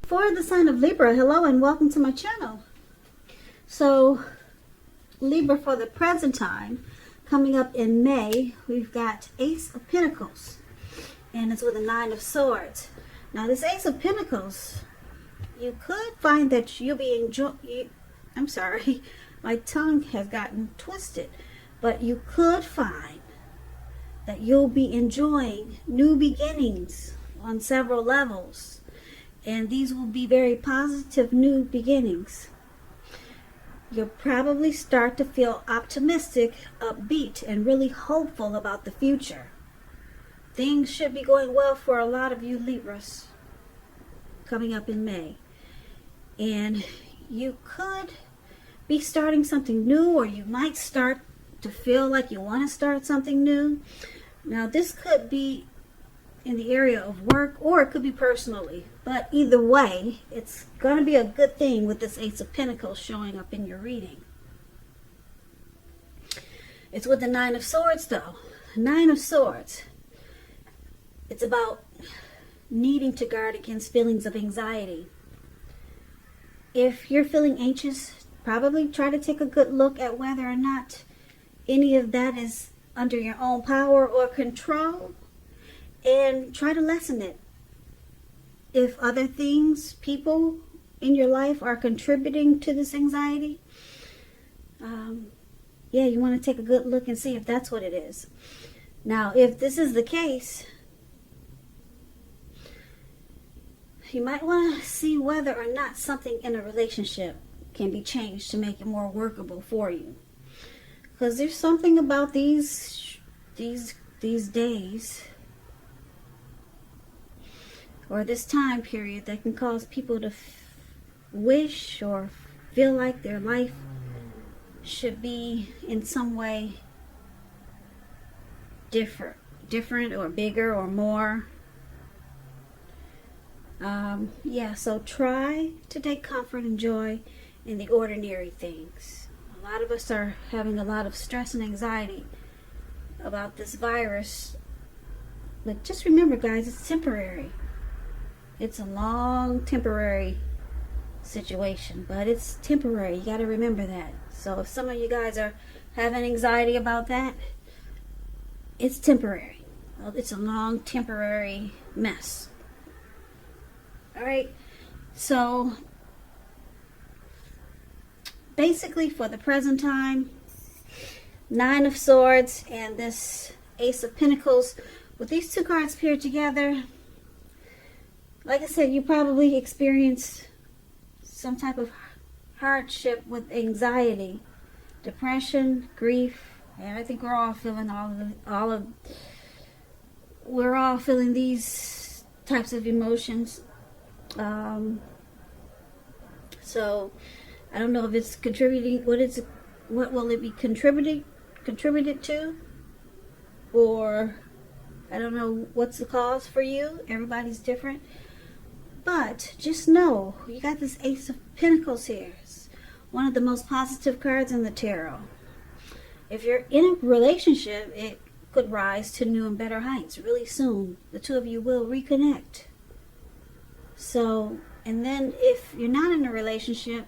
For the sign of Libra, hello and welcome to my channel. So, Libra, for the present time, coming up in May, we've got Ace of Pentacles, and it's with a Nine of Swords. Now, this Ace of Pentacles, you could find that you'll be enjoying. I'm sorry, my tongue has gotten twisted, but you could find that you'll be enjoying new beginnings on several levels. And these will be very positive new beginnings. You'll probably start to feel optimistic, upbeat, and really hopeful about the future. Things should be going well for a lot of you Libras coming up in May. And you could be starting something new, or you might start to feel like you want to start something new. Now, this could be in the area of work, or it could be personally, but either way, it's going to be a good thing with this Ace of Pentacles showing up in your reading. It's with the Nine of Swords, though. Nine of Swords, it's about needing to guard against feelings of anxiety. If you're feeling anxious, probably try to take a good look at whether or not any of that is under your own power or control, and try to lessen it. If other things, people in your life are contributing to this anxiety, yeah, you want to take a good look and see if that's what it is. Now, if this is the case, you might want to see whether or not something in a relationship can be changed to make it more workable for you. Because there's something about these days, or this time period, that can cause people to wish or feel like their life should be in some way different or bigger or more. Yeah, so try to take comfort and joy in the ordinary things. A lot of us are having a lot of stress and anxiety about this virus, but just remember, guys, it's temporary. It's a long temporary situation, but it's temporary. You got to remember that. So if some of you guys are having anxiety about that, it's temporary. It's a long temporary mess. All right. So basically, for the present time, Nine of Swords and this Ace of Pentacles, with these two cards paired together, like I said, you probably experienced some type of hardship with anxiety, depression, grief, and I think we're all feeling we're all feeling these types of emotions. So I don't know if it's contributing. What will it be contributed to, or I don't know what's the cause for you. Everybody's different. But just know, you got this Ace of Pentacles here. It's one of the most positive cards in the tarot. If you're in a relationship, it could rise to new and better heights really soon. The two of you will reconnect. So, and then if you're not in a relationship,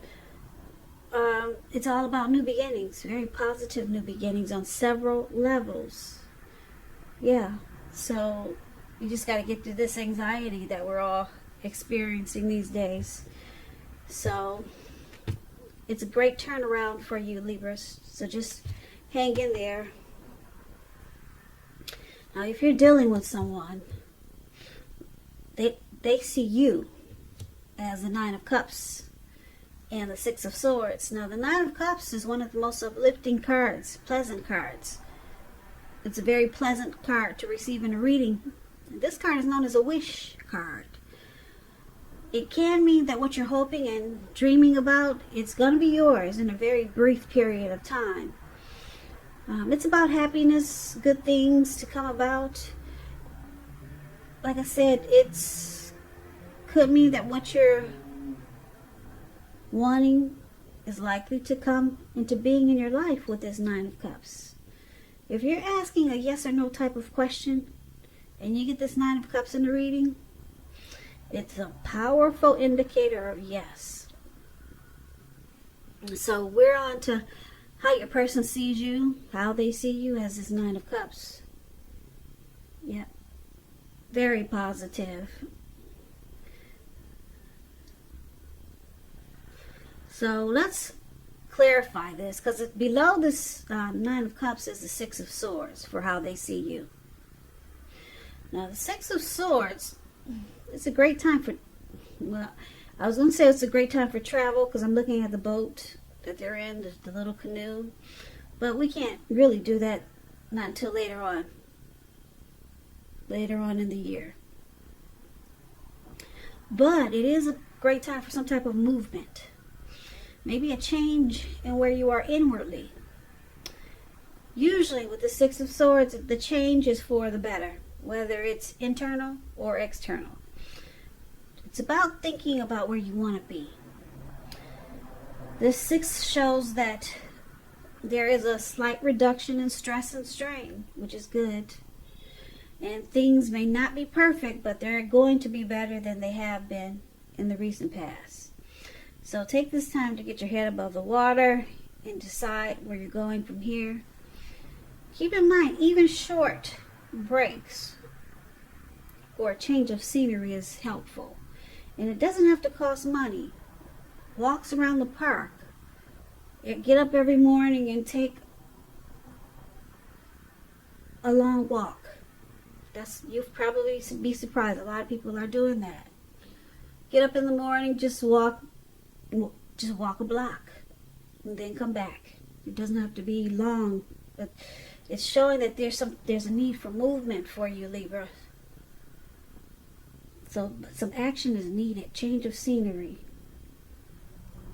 it's all about new beginnings. Very positive new beginnings on several levels. Yeah. So, you just got to get through this anxiety that we're all experiencing these days. So it's a great turnaround for you Libras, so just hang in there. Now, if you're dealing with someone, they see you as the Nine of Cups and the Six of Swords. Now, the Nine of Cups is one of the most uplifting cards, pleasant cards. It's a very pleasant card to receive in a reading. This card is known as a wish card. It can mean that what you're hoping and dreaming about, it's going to be yours in a very brief period of time. It's about happiness, good things to come about. Like I said, could mean that what you're wanting is likely to come into being in your life with this Nine of Cups. If you're asking a yes or no type of question and you get this Nine of Cups in the reading, It's a powerful indicator of yes. So we're on to how your person sees you, how they see you as this Nine of Cups. Yep. Very positive. So let's clarify this, because below this Nine of Cups is the Six of Swords for how they see you. Now the Six of Swords, it's a great time for, well, I was going to say it's a great time for travel because I'm looking at the boat that they're in, the little canoe. But we can't really do that not until later on in the year. But it is a great time for some type of movement. Maybe a change in where you are inwardly. Usually with the Six of Swords, the change is for the better, whether it's internal or external. It's about thinking about where you want to be. This six shows that there is a slight reduction in stress and strain, which is good. And things may not be perfect, but they're going to be better than they have been in the recent past. So take this time to get your head above the water and decide where you're going from here. Keep in mind, even short breaks or a change of scenery is helpful. And it doesn't have to cost money. Walks around the park. Get up every morning and take a long walk. You'll probably be surprised. A lot of people are doing that. Get up in the morning, just walk a block, and then come back. It doesn't have to be long, but it's showing that there's a need for movement for you, Libra. So some action is needed. Change of scenery.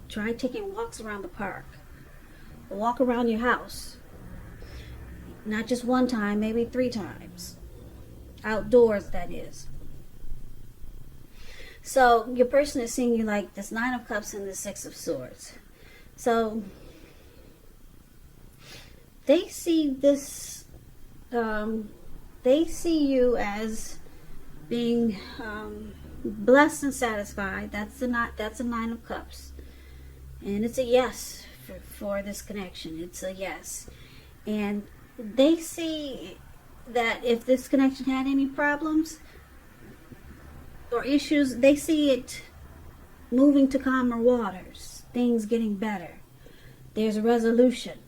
Try taking walks around the park. Or walk around your house. Not just one time, maybe 3 times. Outdoors, that is. So your person is seeing you like this Nine of Cups and the Six of Swords. So they see this, they see you as being blessed and satisfied. That's a Nine of Cups, and it's a yes for this connection. It's a yes, and they see that if this connection had any problems or issues, they see it moving to calmer waters, things getting better. There's a resolution.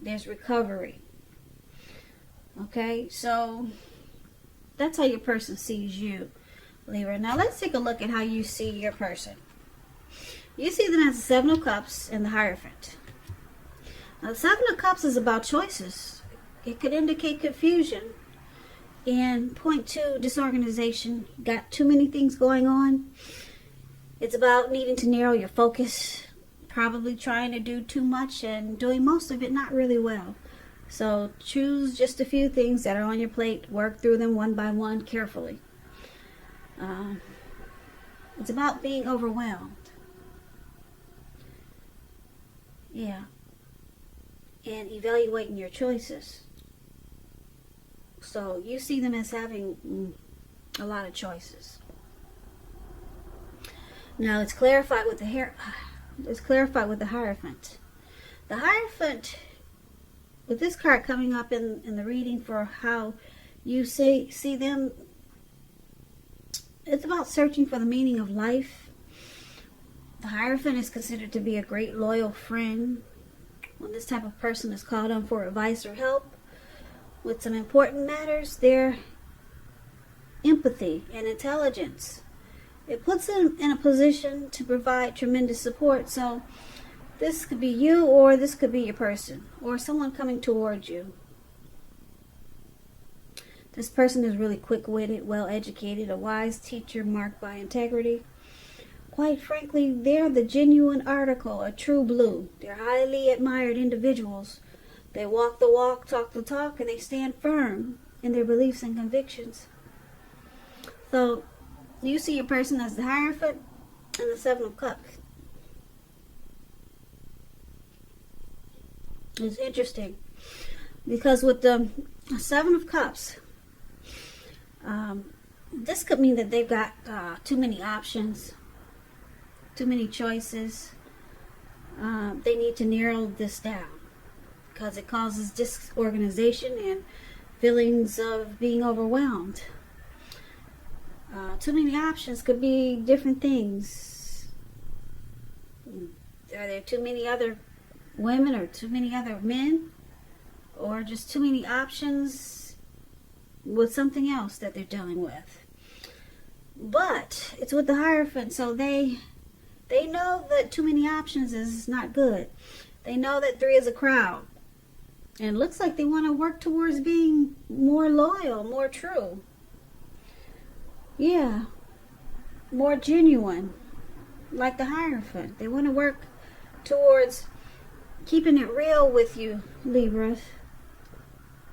There's recovery. Okay, so that's how your person sees you, Libra. Now let's take a look at how you see your person. You see them as the Seven of Cups and the Hierophant. Now the Seven of Cups is about choices. It could indicate confusion and point to disorganization. Got too many things going on. It's about needing to narrow your focus, probably trying to do too much and doing most of it not really well. So choose just a few things that are on your plate. Work through them one by one carefully. It's about being overwhelmed. Yeah. And evaluating your choices. So you see them as having a lot of choices. Now it's clarified with the Hierophant. The Hierophant, with this card coming up in the reading for how you see them, it's about searching for the meaning of life. The Hierophant is considered to be a great loyal friend. When this type of person is called on for advice or help with some important matters, their empathy and intelligence, it puts them in a position to provide tremendous support. So this could be you, or this could be your person, or someone coming towards you. This person is really quick-witted, well-educated, a wise teacher marked by integrity. Quite frankly, they're the genuine article, a true blue. They're highly admired individuals. They walk the walk, talk the talk, and they stand firm in their beliefs and convictions. So you see your person as the Hierophant and the Seven of Cups. It's interesting because with the Seven of Cups, this could mean that they've got too many options, too many choices. They need to narrow this down because it causes disorganization and feelings of being overwhelmed. Too many options could be different things. Are there too many other women or too many other men? Or just too many options with something else that they're dealing with? But it's with the Hierophant, so they know that too many options is not good. They know that 3 is a crowd. And it looks like they want to work towards being more loyal, more true. Yeah, more genuine, like the Hierophant. They want to work towards keeping it real with you, Libra.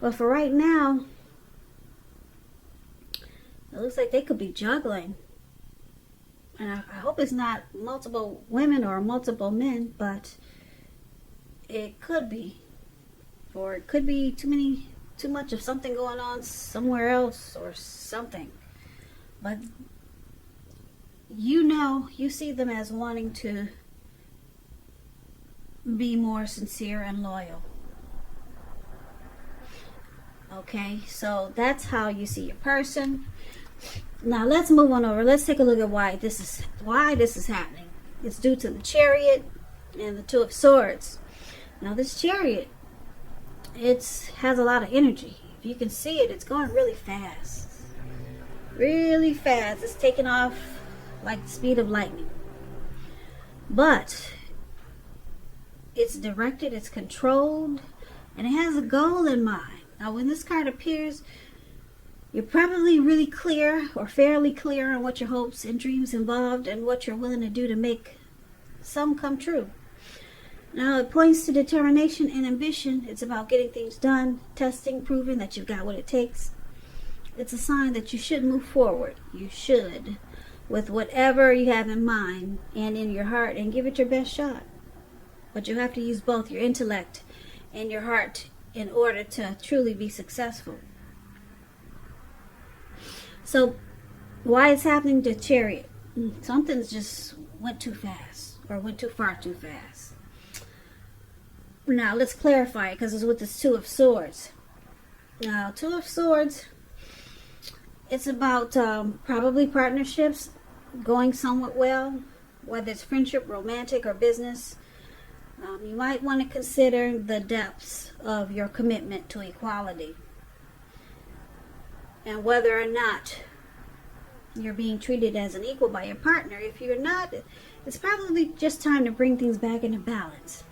But for right now, it looks like they could be juggling. And I hope it's not multiple women or multiple men, but it could be. Or it could be too much of something going on somewhere else or something. But you see them as wanting to be more sincere and loyal. Okay, so that's how you see your person. Now let's move on over. Let's take a look at why this is happening. It's due to the Chariot and the 2 of Swords. Now this Chariot, it has a lot of energy. If you can see it, it's going really fast. Really fast. It's taking off like the speed of lightning. But it's directed, it's controlled, and it has a goal in mind. Now when this card appears, you're probably really clear or fairly clear on what your hopes and dreams involved and what you're willing to do to make some come true. Now it points to determination and ambition. It's about getting things done, testing, proving that you've got what it takes. It's a sign that you should move forward. You should, with whatever you have in mind and in your heart, and give it your best shot. But you have to use both your intellect and your heart in order to truly be successful. So, why it's happening to Chariot? Something's just went too fast, or went too far too fast. Now, let's clarify it, because it's with this 2 of Swords. Now, 2 of Swords, it's about probably partnerships going somewhat well, whether it's friendship, romantic, or business. You might want to consider the depths of your commitment to equality and whether or not you're being treated as an equal by your partner. If you're not, it's probably just time to bring things back into balance.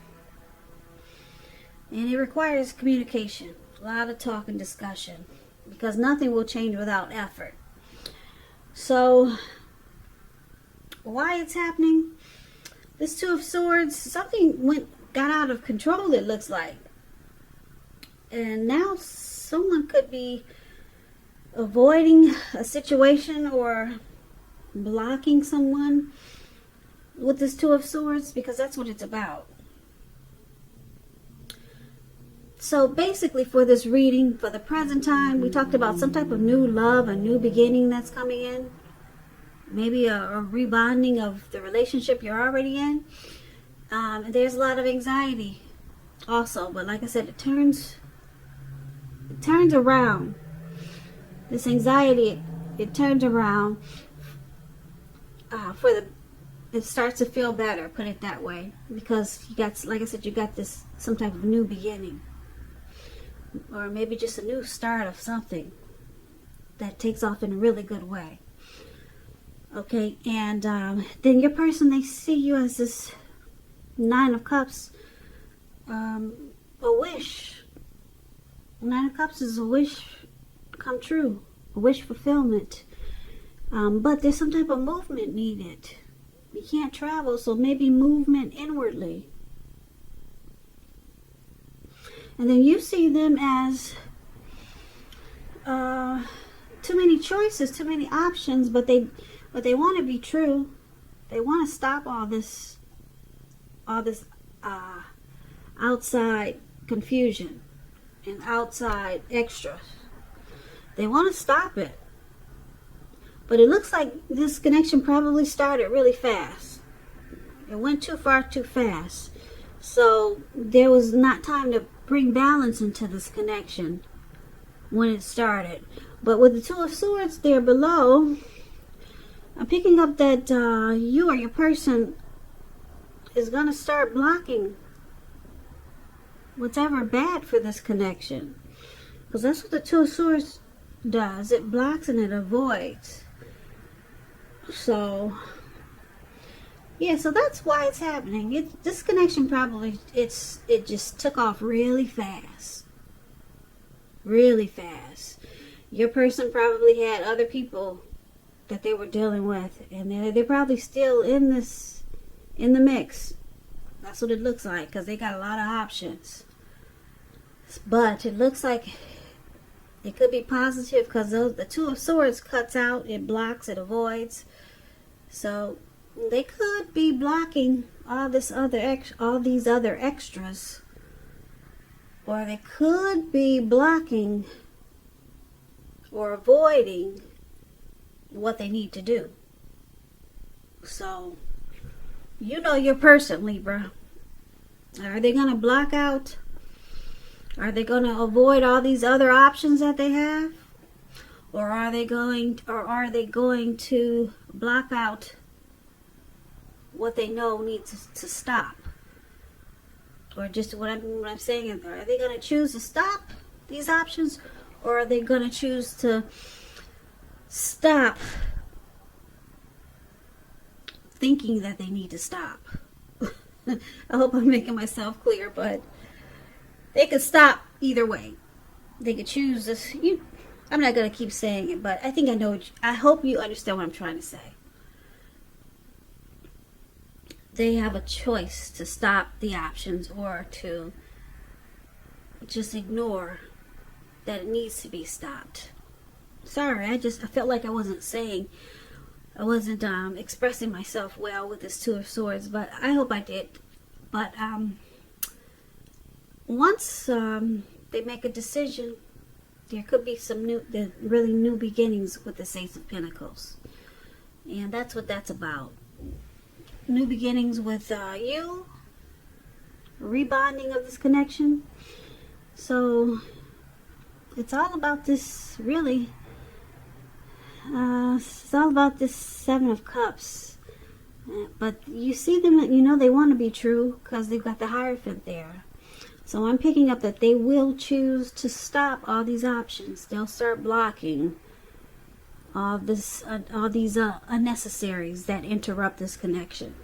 And it requires communication, a lot of talk and discussion, because nothing will change without effort. So, why it's happening? This 2 of Swords, something got out of control, it looks like. And now someone could be avoiding a situation or blocking someone with this 2 of Swords, because that's what it's about. So basically for this reading, for the present time, we talked about some type of new love, a new beginning that's coming in. Maybe a rebonding of the relationship you're already in. There's a lot of anxiety also, but like I said, it turns around. This anxiety, it turns around it starts to feel better, put it that way, because you got, like I said, you got this some type of new beginning, or maybe just a new start of something that takes off in a really good way. Okay, and then your person, they see you as this 9 of Cups, a wish. 9 of Cups is a wish come true, a wish fulfillment. But there's some type of movement needed. You can't travel, so maybe movement inwardly. And then you see them as too many choices, too many options, but they want to be true. They want to stop all this outside confusion and outside extras. They want to stop it. But it looks like this connection probably started really fast. It went too far too fast. So there was not time to bring balance into this connection when it started. But with the Two of Swords there below, I'm picking up that you or your person is going to start blocking what's ever bad for this connection. Because that's what the Two of Swords does. It blocks and it avoids. So, yeah, so that's why it's happening. This connection probably, it just took off really fast. Really fast. Your person probably had other people that they were dealing with, and they're probably still in the mix. That's what it looks like, because they got a lot of options. But it looks like it could be positive, because the Two of Swords cuts out, it blocks, it avoids. So they could be blocking all these other extras, or they could be blocking or avoiding what they need to do. So you know your person, Libra. Are they going to block out? Are they going to avoid all these other options that they have? Or are they going to block out what they know needs to stop? Or just what I'm saying is, are they going to choose to stop these options? Or are they going to choose to stop thinking that they need to stop? I hope I'm making myself clear, but they could stop either way. They could choose this. I'm not going to keep saying it, but I think I know. I hope you understand what I'm trying to say. They have a choice to stop the options or to just ignore that it needs to be stopped. Sorry, I felt like I wasn't expressing myself well with this Two of Swords, but I hope I did. But once they make a decision, there could be some really new beginnings with the Ace of Pentacles. And that's what that's about. New beginnings with you. Rebonding of this connection. So it's all about this, really. It's all about this Seven of Cups. But you see them, you know they want to be true because they've got the Hierophant there. So I'm picking up that they will choose to stop all these options. They'll start blocking all these unnecessaries that interrupt this connection.